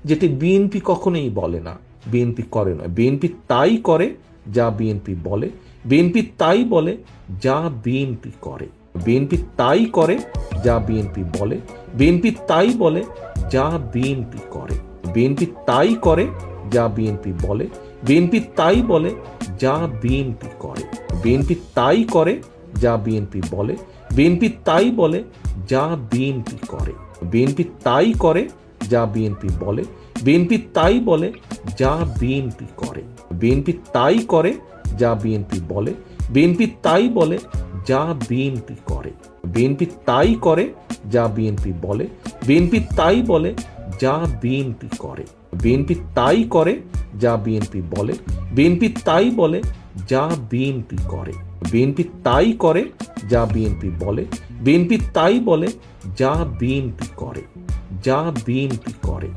যেটি বিএনপি কখনোই বলে না, বিএনপি করে না। বিএনপি তাই করে যা বিএনপি বলে, বিএনপি তাই বলে যা বিএনপি করে, বিএনপি তাই করে যা বিএনপি বলে, বিএনপি তাই বলে যা বিএনপি করে, বিএনপি তাই করে যা বিএনপি বলে, বিএনপি তাই বলে যা বিএনপি করে, বিএনপি তাই করে যা বিএনপি বলে, বিএনপি তাই বলে যা বিএনপি করে, বিএনপি তাই করে যা বিএনপি বলে, বিএনপি তাই বলে যা বিএনপি করে, বিএনপি তাই করে যা বিএনপি বলে, বিএনপি তাই বলে যা বিএনপি করে, বিএনপি তাই করে যা বিএনপি বলে, বিএনপি তাই বলে যা বিএনপি করে, বিএনপি তাই করে যা বিএনপি বলে, বিএনপি তাই বলে যা বিএনপি করে, বিএনপি তাই করে যা বিএনপি বলে, বিএনপি তাই বলে যা বিএনপি করে, যা বিএনপি করে।